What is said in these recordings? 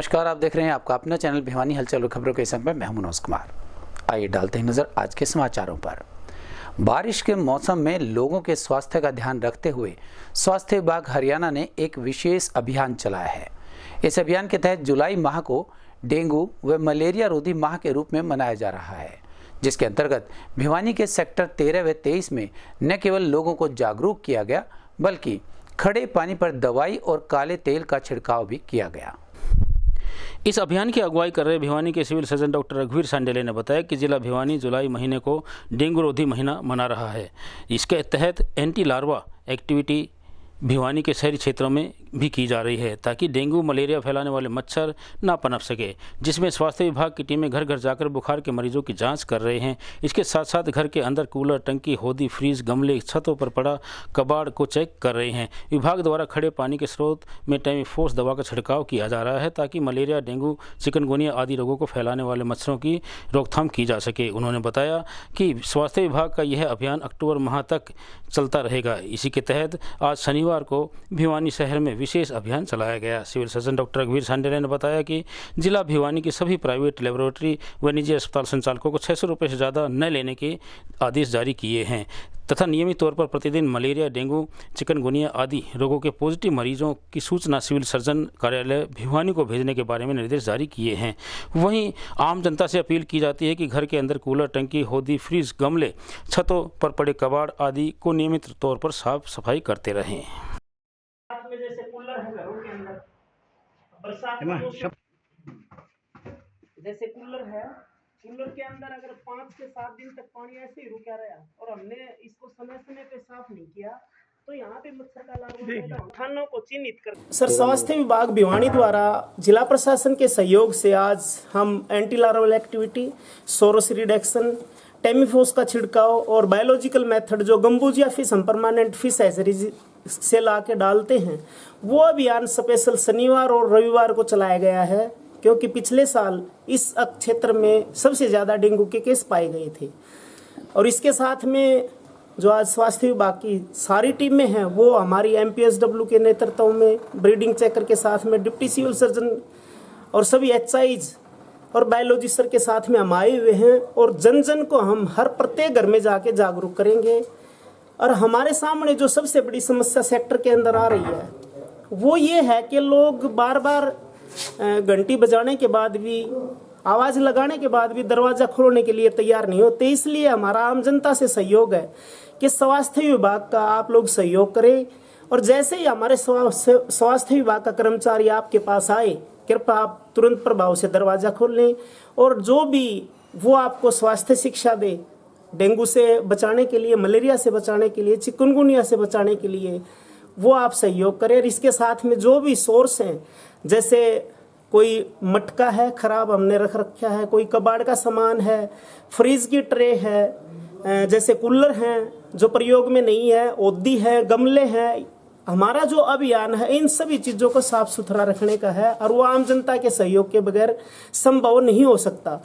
नमस्कार, आप देख रहे हैं आपका अपना चैनल भिवानी हलचल और खबरों के संग में मैं हूं मनोज कुमार। आइए डालते हैं नजर आज के समाचारों पर। बारिश के मौसम में लोगों के स्वास्थ्य का ध्यान रखते हुए स्वास्थ्य विभाग हरियाणा ने एक विशेष अभियान चलाया है। इस अभियान के तहत जुलाई माह को डेंगू व मलेरिया रोधी माह के रूप में मनाया जा रहा है, जिसके अंतर्गत भिवानी के सेक्टर 13 व 23 में न केवल लोगों को जागरूक किया गया बल्कि खड़े पानी पर दवाई और काले तेल का छिड़काव भी किया गया। इस अभियान की अगुवाई कर रहे भिवानी के सिविल सर्जन डॉक्टर रघुवीर सांडेले ने बताया कि जिला भिवानी जुलाई महीने को डेंगू रोधी महीना मना रहा है। इसके तहत एंटी लार्वा एक्टिविटी भिवानी के शहरी क्षेत्रों में भी की जा रही है ताकि डेंगू मलेरिया फैलाने वाले मच्छर ना पनप सके, जिसमें स्वास्थ्य विभाग की टीमें घर घर जाकर बुखार के मरीजों की जांच कर रहे हैं। इसके साथ साथ घर के अंदर कूलर, टंकी, होदी, फ्रीज, गमले, छतों पर पड़ा कबाड़ को चेक कर रहे हैं। विभाग द्वारा खड़े पानी के स्रोत में टाइमीफोस दवा का छिड़काव किया जा रहा है ताकि मलेरिया, डेंगू, चिकनगुनिया आदि रोगों को फैलाने वाले मच्छरों की रोकथाम की जा सके। उन्होंने बताया कि स्वास्थ्य विभाग का यह अभियान अक्टूबर माह तक चलता रहेगा। इसी के तहत आज शनिवार को भिवानी शहर में विशेष अभियान चलाया गया। सिविल सर्जन डॉक्टर रघुवीर सांडेले ने बताया कि जिला भिवानी की सभी प्राइवेट लेबोरेटरी व निजी अस्पताल संचालकों को 600 रुपये से ज़्यादा न लेने के आदेश जारी किए हैं तथा नियमित तौर पर प्रतिदिन मलेरिया, डेंगू, चिकनगुनिया आदि रोगों के पॉजिटिव मरीजों की सूचना सिविल सर्जन कार्यालय भिवानी को भेजने के बारे में निर्देश जारी किए हैं। वहीं आम जनता से अपील की जाती है कि घर के अंदर कूलर, टंकी, होदी, फ्रिज, गमले, छतों पर पड़े कबाड़ आदि को नियमित तौर पर साफ सफाई करते रहें। में जैसे कूलर है घरों के अंदर, बरसात में जैसे कूलर है, कूलर के अंदर अगर 5 से 7 दिन तक पानी ऐसे ही रुका रहा और हमने इसको समय समय पे साफ नहीं किया तो यहाँ पे मच्छर का लार्वा थानों को चिन्हित कर। सर, स्वास्थ्य विभाग भिवानी द्वारा जिला प्रशासन के सहयोग से आज हम anti larval activity, source reduction, temephos का छिड़काव और बायोलॉजिकल मेथड जो गंबूजिया फिश हम परमानेंट फिश हैचरीज से ला के डालते हैं, वो अभियान स्पेशल शनिवार और रविवार को चलाया गया है क्योंकि पिछले साल इस क्षेत्र में सबसे ज़्यादा डेंगू के केस पाए गए थे। और इसके साथ में जो आज स्वास्थ्य विभाग की सारी टीमें हैं वो हमारी MPSW के नेतृत्व में ब्रीडिंग चेकर के साथ में डिप्टी सिविल सर्जन और सभी HIs और बायोलॉजिस्ट के साथ में हम आए हुए हैं और जन जन को हम हर प्रत्येक घर में जाके जागरूक करेंगे। और हमारे सामने जो सबसे बड़ी समस्या सेक्टर के अंदर आ रही है वो ये है कि लोग बार बार घंटी बजाने के बाद भी, आवाज़ लगाने के बाद भी दरवाज़ा खोलने के लिए तैयार नहीं होते। इसलिए हमारा आम जनता से सहयोग है कि स्वास्थ्य विभाग का आप लोग सहयोग करें और जैसे ही हमारे स्वास्थ्य विभाग का कर्मचारी आपके पास आए, कृपया आप तुरंत प्रभाव से दरवाज़ा खोल लें और जो भी वो आपको स्वास्थ्य शिक्षा दे, डेंगू से बचाने के लिए, मलेरिया से बचाने के लिए, चिकनगुनिया से बचाने के लिए, वो आप सहयोग करें। और इसके साथ में जो भी सोर्स हैं, जैसे कोई मटका है खराब हमने रख रखा है, कोई कबाड़ का सामान है, फ्रीज की ट्रे है, जैसे कूलर हैं जो प्रयोग में नहीं है, ओदी है, गमले हैं, हमारा जो अभियान है इन सभी चीज़ों को साफ सुथरा रखने का है और वो आम जनता के सहयोग के बगैर संभव नहीं हो सकता।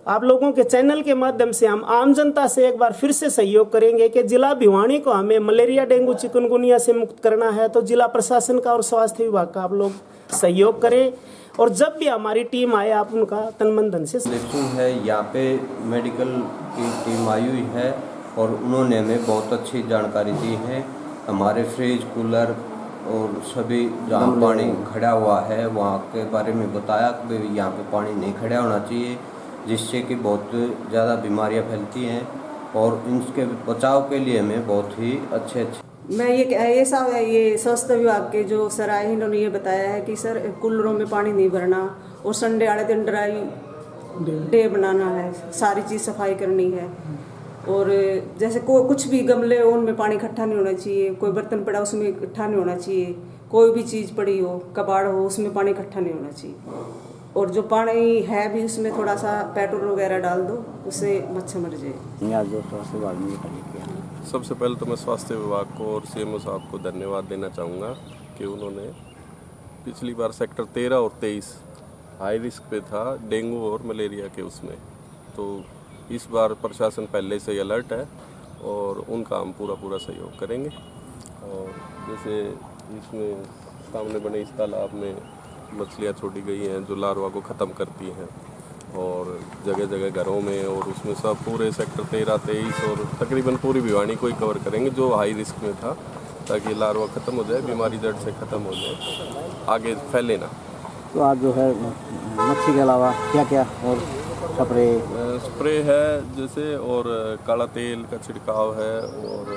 आप लोगों के चैनल के माध्यम से हम आम जनता से एक बार फिर से सहयोग करेंगे कि जिला भिवानी को हमें मलेरिया, डेंगू, चिकनगुनिया से मुक्त करना है तो जिला प्रशासन का और स्वास्थ्य विभाग का आप लोग सहयोग करें और जब भी हमारी टीम आए आप उनका तन मन धन से है। यहाँ पे मेडिकल की टीम आई हुई है और उन्होंने हमें बहुत अच्छी जानकारी दी है। हमारे फ्रिज, कूलर और सभी जहाँ पानी खड़ा हुआ है वहाँ के बारे में बताया कि यहाँ पे पानी नहीं खड़ा होना चाहिए, जिससे कि बहुत ज़्यादा बीमारियाँ फैलती हैं और इनके बचाव के लिए हमें बहुत ही अच्छे मैं ये स्वास्थ्य विभाग के जो सर आए इन्होंने ये बताया है कि सर कूलरों में पानी नहीं भरना और संडे वाले दिन ड्राई डे बनाना है, सारी चीज़ सफाई करनी है और जैसे कुछ भी गमले हो उनमें पानी इकट्ठा नहीं होना चाहिए, कोई बर्तन पड़ा उसमें इकट्ठा नहीं होना चाहिए, कोई भी चीज़ पड़ी हो, कबाड़ हो, उसमें पानी इकट्ठा नहीं होना चाहिए और जो पानी है भी उसमें थोड़ा सा पेट्रोल वगैरह डाल दो, उससे मच्छर मर जाए। सबसे पहले तो मैं स्वास्थ्य विभाग को और CMO साहब को धन्यवाद देना चाहूँगा कि उन्होंने पिछली बार सेक्टर 13 और 23 हाई रिस्क पे था डेंगू और मलेरिया के उसमें, तो इस बार प्रशासन पहले से अलर्ट है और उनका हम पूरा सहयोग करेंगे। और जैसे इसमें सामने बने इस तालाब में मछलियाँ छोड़ी गई हैं जो लार्वा को ख़त्म करती हैं, और जगह जगह घरों में, और उसमें सब पूरे सेक्टर 13, 23 और तकरीबन पूरी भिवानी को ही कवर करेंगे जो हाई रिस्क में था, ताकि लार्वा ख़त्म हो जाए, बीमारी जड़ से ख़त्म हो जाए, आगे फैले ना। तो आज जो है मच्छी के अलावा क्या क्या और स्प्रे है जैसे, और काला तेल का छिड़काव है, और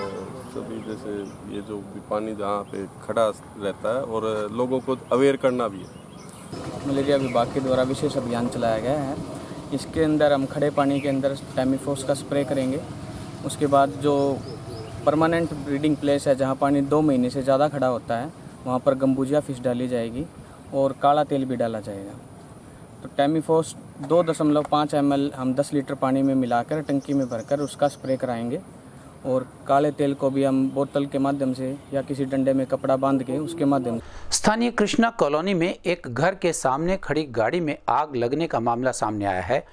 सभी जैसे ये जो भी पानी जहाँ पे खड़ा रहता है, और लोगों को अवेयर करना भी है। मलेरिया विभाग के द्वारा विशेष अभियान चलाया गया है। इसके अंदर हम खड़े पानी के अंदर टाइमीफॉस का स्प्रे करेंगे। उसके बाद जो परमानेंट ब्रीडिंग प्लेस है जहाँ पानी 2 महीने से ज़्यादा खड़ा होता है, वहाँ पर गम्बूजिया फिश डाली जाएगी और काला तेल भी डाला जाएगा। तो टाइमीफॉस 2.5 ml हम 10 लीटर पानी में मिलाकर टंकी में भरकर उसका स्प्रे कराएंगे, और काले तेल को भी हम बोतल के माध्यम से या किसी डंडे में कपड़ा बांध के उसके माध्यम से। स्थानीय कृष्णा कॉलोनी में एक घर के सामने खड़ी गाड़ी में आग लगने का मामला सामने आया है,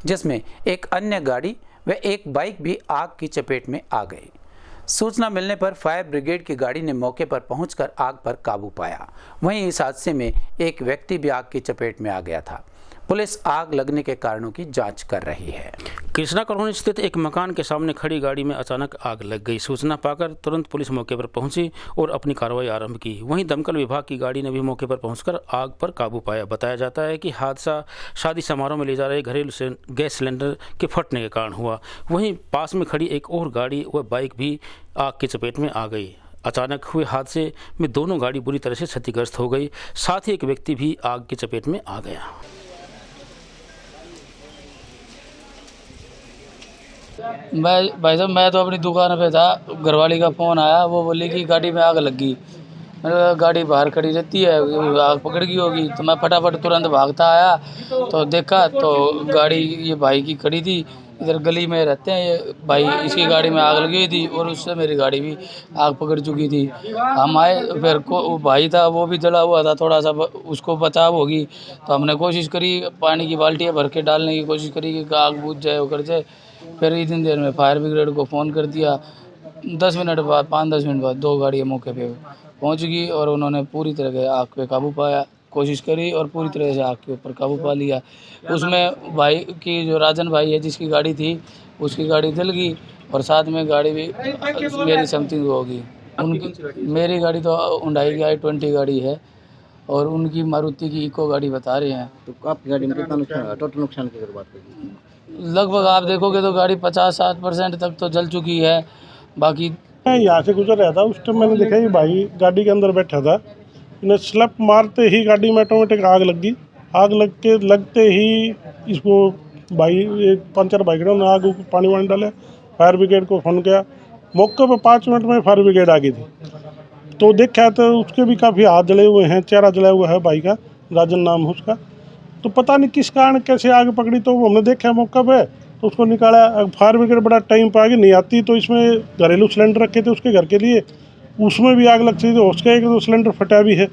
जिसमें एक अन्य गाड़ी व एक बाइक भी आग की चपेट में आ गई। सूचना मिलने पर फायर ब्रिगेड की गाड़ी ने मौके पर पहुंचकर आग पर काबू पाया। वहीं इस हादसे में एक व्यक्ति भी आग की चपेट में आ गया था। पुलिस आग लगने के कारणों की जांच कर रही है। कृष्णा कॉलोनी स्थित एक मकान के सामने खड़ी गाड़ी में अचानक आग लग गई। सूचना पाकर तुरंत पुलिस मौके पर पहुंची और अपनी कार्रवाई आरंभ की। वहीं दमकल विभाग की गाड़ी ने भी मौके पर पहुंचकर आग पर काबू पाया। बताया जाता है कि हादसा शादी समारोह में ले जा रहे घरेलू गैस सिलेंडर के फटने के कारण हुआ। वहीं पास में खड़ी एक और गाड़ी व बाइक भी आग की चपेट में आ गई। अचानक हुए हादसे में दोनों गाड़ी बुरी तरह से क्षतिग्रस्त हो गई। साथ ही एक व्यक्ति भी आग की चपेट में आ गया। भाई साहब मैं तो अपनी दुकान पे था, घरवाली का फ़ोन आया, वो बोली कि गाड़ी में आग लग गई। मैंने कहा गाड़ी बाहर खड़ी रहती है, आग पकड़ गई होगी। तो मैं फटाफट तुरंत भागता आया तो देखा तो गाड़ी ये भाई की खड़ी थी। इधर गली में रहते हैं ये भाई, इसकी गाड़ी में आग लगी हुई थी और उससे मेरी गाड़ी भी आग पकड़ चुकी थी। हम आए, फिर वो भाई था वो भी जला हुआ था, थोड़ा सा उसको बचाव होगी तो हमने कोशिश करी, पानी की बाल्टियाँ भर के डालने की कोशिश करी कि आग बुझ जाए वो कर जाए। फिर इतनी देर में फायर ब्रिगेड को फ़ोन कर दिया। 10 मिनट बाद 5-10 मिनट बाद 2 गाड़ियाँ मौके पे पहुंच गई और उन्होंने पूरी तरह से आग पे काबू पाया, कोशिश करी और पूरी तरह से आग के ऊपर काबू पा लिया। उसमें भाई की जो राजन भाई है जिसकी गाड़ी थी, उसकी गाड़ी जल गई और साथ में गाड़ी भी मेरी समथिंग होगी। उनकी मेरी गाड़ी तो हुंडई की i20 गाड़ी है और उनकी मारुति की इको गाड़ी बता रहे हैं। तो आपकी गाड़ी में कितना नुकसान है? टोटल नुकसान की अगर बात करें लगभग आप देखोगे तो गाड़ी 50-60% तक तो जल चुकी है। बाकी मैं यहाँ से गुजर रहा था, उस टाइम मैंने देखा कि भाई गाड़ी के अंदर बैठा था, इन्हें स्लैप मारते ही गाड़ी में ऑटोमेटिक आग लग गई। आग लगते ही इसको भाई 5-4 बाइक ने आग ऊपर पानी वानी डाले, फायर ब्रिगेड को फ़ोन किया। मौके पर 5 मिनट में फायर ब्रिगेड आ गई थी। तो देखा तो उसके भी काफ़ी हाथ जले हुए हैं, चेहरा जला हुआ है भाई का, राजन नाम है उसका। तो पता नहीं किस कारण कैसे आग पकड़ी, तो हमने देखा मौका पे तो उसको निकाला। फायर ब्रिगेड बड़ा टाइम पे आगे नहीं आती, तो इसमें घरेलू सिलेंडर रखे थे उसके घर के लिए, उसमें भी आग लगती थी। उसका एक तो सिलेंडर फटा भी है।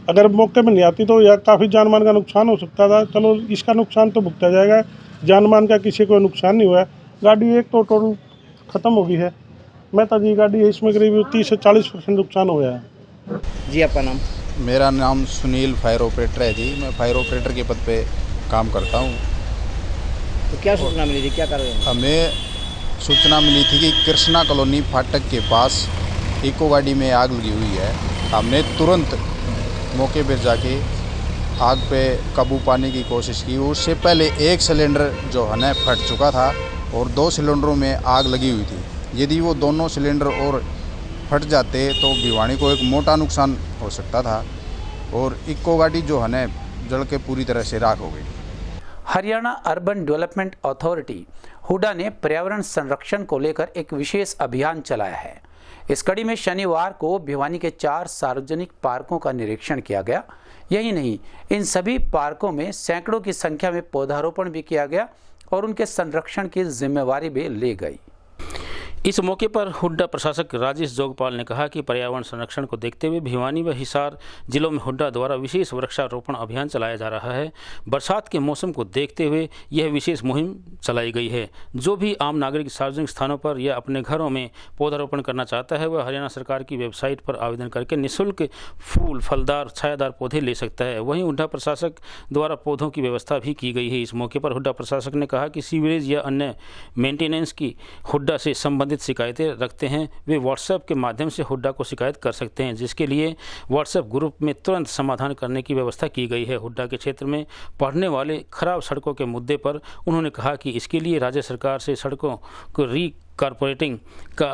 अगर मौके में नहीं आती तो यार काफ़ी जान मान का नुकसान हो सकता था। चलो इसका नुकसान तो भुगता जाएगा, जान मान का किसी को नुकसान नहीं हुआ। गाड़ी एक तो टोटल ख़त्म हो गई है। मेहता जी गाड़ी है, इसमें करीब 30 से 40% नुकसान हो गया है। जी आपका नाम? मेरा नाम सुनील फायर ऑपरेटर है जी। मैं फायर ऑपरेटर के पद पे काम करता हूँ। तो क्या सूचना मिली थी, क्या कर रहे हैं? हमें सूचना मिली थी कि कृष्णा कॉलोनी फाटक के पास इको गाड़ी में आग लगी हुई है। हमने तुरंत मौके पर जाके आग पे काबू पाने की कोशिश की। उससे पहले एक सिलेंडर जो है ना फट चुका था और 2 सिलेंडरों में आग लगी हुई थी। यदि वो दोनों सिलेंडर और फट जाते तो भिवानी को एक मोटा नुकसान हो सकता था और इको गाड़ी जो है ना जल के पूरी तरह से राख हो गई। Haryana urban development authority HUDA ने पर्यावरण संरक्षण को लेकर एक विशेष अभियान चलाया है। इस कड़ी में शनिवार को भिवानी के 4 सार्वजनिक पार्कों का निरीक्षण किया गया। यही नहीं, इन सभी पार्कों में सैकड़ों की संख्या में पौधारोपण भी किया गया और उनके संरक्षण की जिम्मेवारी भी ली गई। इस मौके पर हुड्डा प्रशासक राजेश जोगपाल ने कहा कि पर्यावरण संरक्षण को देखते हुए भिवानी व हिसार जिलों में हुड्डा द्वारा विशेष वृक्षारोपण अभियान चलाया जा रहा है। बरसात के मौसम को देखते हुए यह विशेष मुहिम चलाई गई है। जो भी आम नागरिक सार्वजनिक स्थानों पर या अपने घरों में पौधारोपण करना चाहता है वह हरियाणा सरकार की वेबसाइट पर आवेदन करके निःशुल्क फूल, फलदार, छायादार पौधे ले सकता है। वहीं हुड्डा प्रशासक द्वारा पौधों की व्यवस्था भी की गई है। इस मौके पर हुड्डा प्रशासक ने कहा कि सीवरेज या अन्य मेंटेनेंस की हुड्डा से संबंधित शिकायतें रखते हैं वे व्हाट्सएप के माध्यम से हुड्डा को शिकायत कर सकते हैं, जिसके लिए व्हाट्सएप ग्रुप में तुरंत समाधान करने की व्यवस्था की गई है। हुड्डा के क्षेत्र में पड़ने वाले खराब सड़कों के मुद्दे पर उन्होंने कहा कि इसके लिए राज्य सरकार से सड़कों को रीकारपोरेटिंग का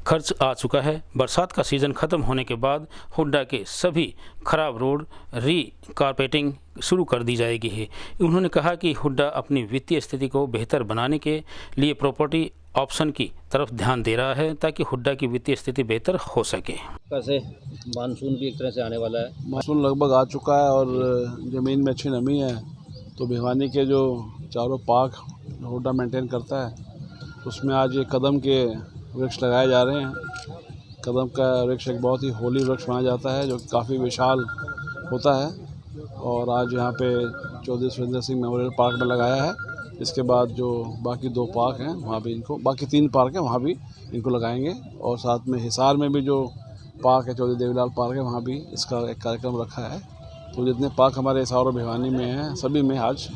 खर्च आ चुका है। बरसात का सीजन खत्म होने के बाद हुड्डा के सभी खराब रोड रीकारपेटिंग शुरू कर दी जाएगी है। उन्होंने कहा कि हुड्डा अपनी वित्तीय स्थिति को बेहतर बनाने के लिए प्रॉपर्टी ऑप्शन की तरफ ध्यान दे रहा है ताकि हुड्डा की वित्तीय स्थिति बेहतर हो सके। कैसे मानसून भी एक तरह से आने वाला है, मानसून लगभग आ चुका है और ज़मीन में अच्छी नमी है, तो भिवानी के जो चारों पार्क हुड्डा मेंटेन करता है उसमें आज ये कदम के वृक्ष लगाए जा रहे हैं। कदम का वृक्ष एक बहुत ही होली वृक्ष माना जाता है जो काफ़ी विशाल होता है और आज यहाँ पे चौधरी सुरेंद्र सिंह मेमोरियल पार्क में लगाया है। इसके बाद जो बाकी 2 पार्क हैं वहाँ भी इनको, बाकी 3 पार्क हैं वहाँ भी इनको लगाएंगे और साथ में हिसार में भी जो पार्क है चौधरी देवीलाल पार्क है वहाँ भी इसका एक कार्यक्रम रखा है। तो जितने पार्क हमारे हिसार और भिवानी में हैं सभी में आज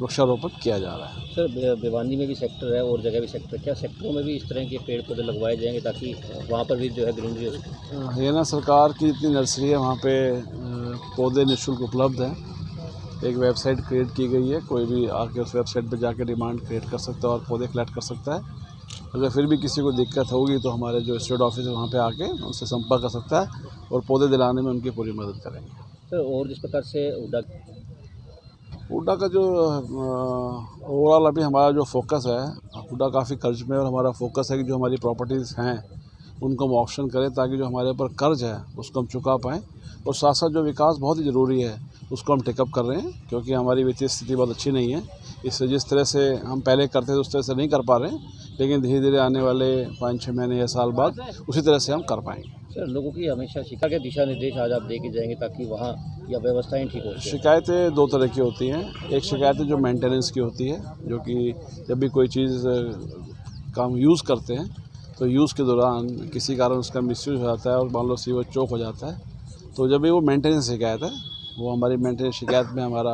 वृक्षारोपण किया जा रहा है। सर भिवानी में भी सेक्टर है और जगह भी सेक्टर, क्या सेक्टरों में भी इस तरह के पेड़ पौधे लगवाए जाएंगे ताकि वहाँ पर भी जो है ग्रीनरी हो सके? हरियाणा सरकार की जितनी नर्सरी है वहाँ पे पौधे निःशुल्क उपलब्ध हैं। एक वेबसाइट क्रिएट की गई है, कोई भी आके उस वेबसाइट पर जाके डिमांड क्रिएट कर सकता है और पौधे कलेक्ट कर सकता है। अगर फिर भी किसी को दिक्कत होगी तो हमारे जो स्टेट ऑफिस है वहाँ पे आके उनसे संपर्क कर सकता है और पौधे दिलाने में उनकी पूरी मदद करेंगे। सर और जिस प्रकार से हुड्डा का जो ओवरऑल अभी हमारा जो फोकस है, हुड्डा काफ़ी कर्ज में और हमारा फोकस है कि जो हमारी प्रॉपर्टीज़ हैं उनको हम ऑप्शन करें ताकि जो हमारे ऊपर कर्ज है उसको हम चुका पाएँ और साथ साथ जो विकास बहुत ही ज़रूरी है उसको हम टेकअप कर रहे हैं क्योंकि हमारी वित्तीय स्थिति बहुत अच्छी नहीं है। इससे जिस तरह से हम पहले करते थे उस तरह से नहीं कर पा रहे हैं, लेकिन धीरे धीरे आने वाले 5-6 महीने या साल बाद उसी तरह से हम कर पाएंगे। सर लोगों की हमेशा शिकायत के दिशा निर्देश आज आप दे के जाएंगे ताकि वहाँ या व्यवस्थाएं ठीक हो? शिकायतें 2 तरह की होती हैं। एक शिकायत जो मेंटेनेंस की होती है, जो कि जब भी कोई चीज़ का हम यूज़ करते हैं तो यूज़ के दौरान किसी कारण उसका मिसयूज हो जाता है और मान लो सीवर चौक हो जाता है, तो जब भी वो मेंटेनेंस शिकायत है वो हमारी मेंटेनेंस शिकायत में हमारा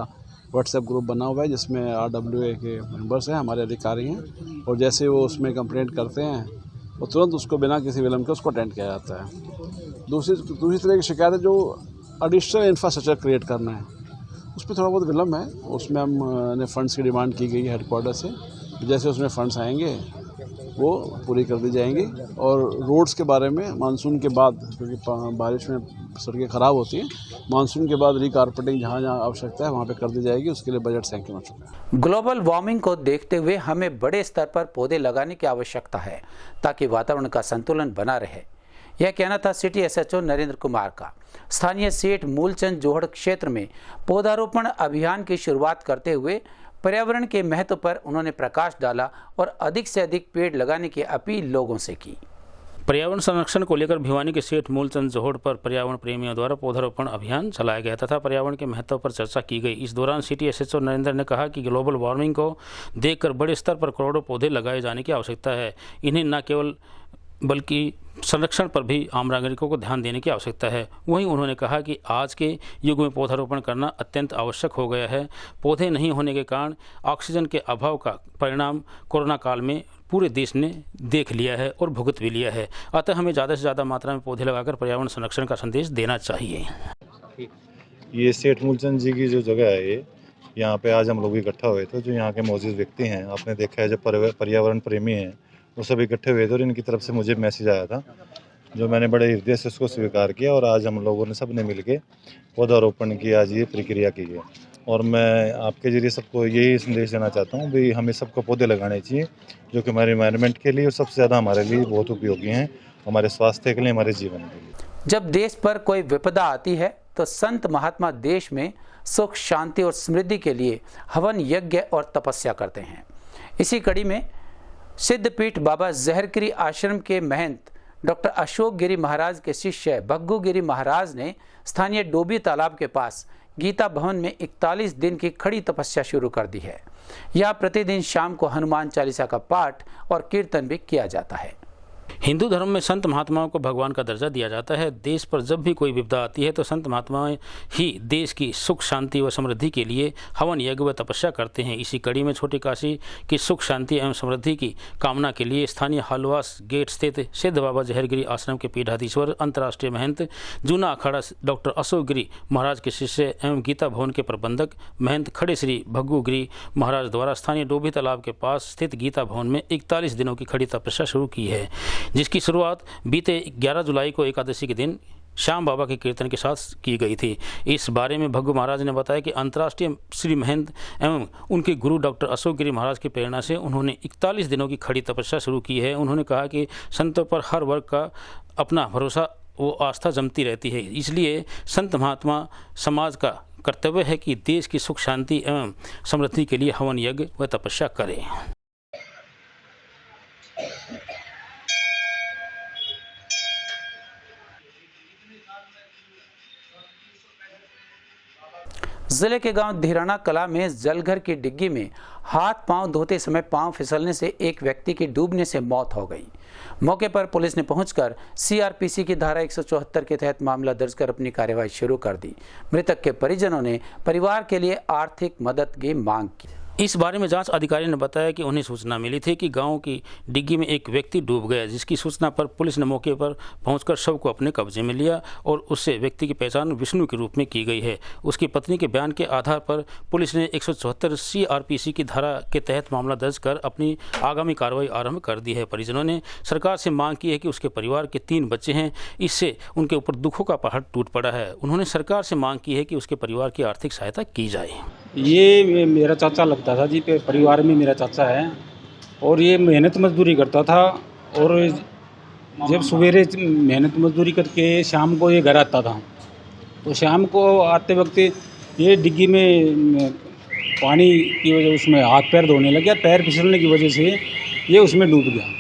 व्हाट्सएप ग्रुप बना हुआ है जिसमें RWA के मेंबर्स हैं, हमारे अधिकारी हैं और जैसे वो उसमें कंप्लेंट करते हैं वो तुरंत उसको बिना किसी विलम्ब के उसको अटेंड किया जाता है। दूसरी तरह की शिकायत है जो एडिशनल इंफ्रास्ट्रक्चर क्रिएट करना है, उसमें थोड़ा बहुत विलम्ब है, उसमें हमने फ़ंड्स की डिमांड की गई है हेडक्वार्टर से। जैसे उसमें फ़ंड्स आएंगे वो पूरी कर दी जाएंगी और रोड्स के बारे में मानसून के बाद, क्योंकि बारिश में सड़कें ख़राब होती हैं, मानसून के बाद रीकारपेटिंग जहाँ जहाँ आवश्यकता है वहाँ पे कर दी जाएगी। उसके लिए बजट सैंक्शन हो चुका है। ग्लोबल वार्मिंग को देखते हुए हमें बड़े स्तर पर पौधे लगाने की आवश्यकता है ताकि वातावरण का संतुलन बना रहे। यह कहना था सिटी SHO नरेंद्र कुमार का। स्थानीय सेठ मूलचंद जोहड़ क्षेत्र में पौधारोपण अभियान की शुरुआत करते हुए पर्यावरण के महत्व पर उन्होंने प्रकाश डाला और अधिक से अधिक पेड़ लगाने की अपील लोगों से की। पर्यावरण संरक्षण को लेकर भिवानी के सेठ मूलचंद जोहड़ पर पर्यावरण प्रेमियों द्वारा पौधारोपण अभियान चलाया गया तथा पर्यावरण के महत्व पर चर्चा की गई। इस दौरान सिटी SHO नरेंद्र ने कहा कि ग्लोबल वार्मिंग को देखकर बड़े स्तर पर करोड़ों पौधे लगाए जाने की आवश्यकता है। इन्हें न केवल बल्कि संरक्षण पर भी आम नागरिकों को ध्यान देने की आवश्यकता है। वहीं उन्होंने कहा कि आज के युग में पौधारोपण करना अत्यंत आवश्यक हो गया है। पौधे नहीं होने के कारण ऑक्सीजन के अभाव का परिणाम कोरोना काल में पूरे देश ने देख लिया है और भुगत भी लिया है। अतः हमें ज़्यादा से ज़्यादा मात्रा में पौधे लगाकर पर्यावरण संरक्षण का संदेश देना चाहिए। ये सेठ मूलचंद जी की जो जगह है, ये यहाँ पे आज हम लोग इकट्ठा हुए थे। जो यहाँ के मौजूद व्यक्ति हैं, आपने देखा है, जो पर्यावरण प्रेमी हैं वो सब इकट्ठे हुए थे और इनकी तरफ से मुझे मैसेज आया था जो मैंने बड़े हृदय से उसको स्वीकार किया और आज हम लोगों ने सब ने मिल के पौधारोपण की आज ये प्रक्रिया की है। और मैं आपके जरिए सबको यही संदेश देना चाहता हूँ भी हमें सबको पौधे लगाने चाहिए जो कि हमारे एनवायरनमेंट के लिए और सबसे ज़्यादा हमारे लिए बहुत उपयोगी हैं, हमारे स्वास्थ्य के लिए, हमारे जीवन के लिए। जब देश पर कोई विपदा आती है तो संत महात्मा देश में सुख, शांति और समृद्धि के लिए हवन, यज्ञ और तपस्या करते हैं। इसी कड़ी में सिद्धपीठ बाबा जहरगिरी आश्रम के महंत डॉक्टर अशोक गिरी महाराज के शिष्य भग्गू गिरी महाराज ने स्थानीय डोबी तालाब के पास गीता भवन में 41 दिन की खड़ी तपस्या शुरू कर दी है। यहाँ प्रतिदिन शाम को हनुमान चालीसा का पाठ और कीर्तन भी किया जाता है। हिंदू धर्म में संत महात्माओं को भगवान का दर्जा दिया जाता है। देश पर जब भी कोई विपदा आती है तो संत महात्माएं ही देश की सुख शांति व समृद्धि के लिए हवन यज्ञ व तपस्या करते हैं। इसी कड़ी में छोटी काशी की सुख शांति एवं समृद्धि की कामना के लिए स्थानीय हालवास गेट स्थित सिद्ध बाबा जहरगिरी आश्रम के पीठाधीश्वर अंतर्राष्ट्रीय महंत जूना अखाड़ा डॉक्टर अशोक गिरी महाराज के शिष्य एवं गीता भवन के प्रबंधक महंत खड़े श्री भग्गू गिरी महाराज द्वारा स्थानीय डोभी तालाब के पास स्थित गीता भवन में 41 दिनों की खड़ी तपस्या शुरू की है, जिसकी शुरुआत बीते 11 जुलाई को एकादशी के दिन श्याम बाबा के कीर्तन के साथ की गई थी। इस बारे में भग्गू महाराज ने बताया कि अंतर्राष्ट्रीय श्री महंत एवं उनके गुरु डॉक्टर अशोक गिरी महाराज की प्रेरणा से उन्होंने 41 दिनों की खड़ी तपस्या शुरू की है। उन्होंने कहा कि संतों पर हर वर्ग का अपना भरोसा वो आस्था जमती रहती है, इसलिए संत महात्मा समाज का कर्तव्य है कि देश की सुख शांति एवं समृद्धि के लिए हवन यज्ञ व तपस्या करें। जिले के गांव धीराना कला में जलघर की डिग्गी में हाथ पांव धोते समय पांव फिसलने से एक व्यक्ति की डूबने से मौत हो गई। मौके पर पुलिस ने पहुंचकर सीआरपीसी की धारा 174 के तहत मामला दर्ज कर अपनी कार्यवाही शुरू कर दी। मृतक के परिजनों ने परिवार के लिए आर्थिक मदद की मांग की। इस बारे में जांच अधिकारी ने बताया कि उन्हें सूचना मिली थी कि गांव की डिग्गी में एक व्यक्ति डूब गया, जिसकी सूचना पर पुलिस ने मौके पर पहुंचकर शव को अपने कब्जे में लिया और उससे व्यक्ति की पहचान विष्णु के रूप में की गई है। उसकी पत्नी के बयान के आधार पर पुलिस ने 174 सीआरपीसी की धारा के तहत मामला दर्ज कर अपनी आगामी कार्रवाई आरंभ कर दी है। परिजनों ने सरकार से मांग की है कि उसके परिवार के 3 बच्चे हैं, इससे उनके ऊपर दुखों का पहाड़ टूट पड़ा है। उन्होंने सरकार से मांग की है कि उसके परिवार की आर्थिक सहायता की जाए। ये मेरा चाचा लगता था जी, परिवार में मेरा चाचा है और ये मेहनत मजदूरी करता था और जब सवेरे मेहनत मजदूरी करके शाम को ये घर आता था तो शाम को आते वक्त ये डिग्गी में पानी की वजह उसमें हाथ पैर धोने लग गया, पैर फिसलने की वजह से ये उसमें डूब गया।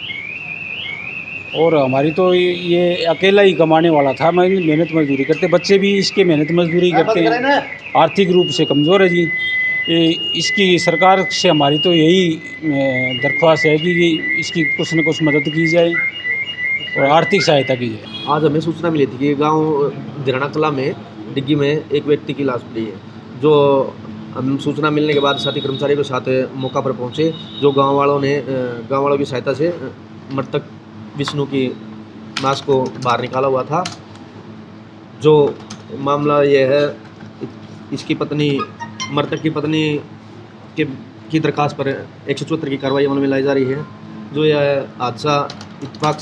और हमारी तो ये अकेला ही कमाने वाला था, मैं मेहनत मजदूरी करते, बच्चे भी इसके मेहनत मजदूरी करते हैं, आर्थिक रूप से कमज़ोर है जी। इसकी सरकार से हमारी तो यही दरख्वास्त है कि इसकी कुछ न कुछ मदद की जाए और आर्थिक सहायता की जाए। आज हमें सूचना मिली थी कि गांव धीराना कला में डिग्गी में एक व्यक्ति की लाश पड़ी है, जो हम सूचना मिलने के बाद साथी कर्मचारियों के साथ मौका पर पहुंचे, जो गांव वालों की सहायता से मृतक विष्णु की लाश को बाहर निकाला हुआ था। जो मामला यह है, इसकी पत्नी मृतक की पत्नी की दरखास्त पर 174 की कार्रवाई अमल में लाई जा रही है। जो यह हादसा इत्तेफाक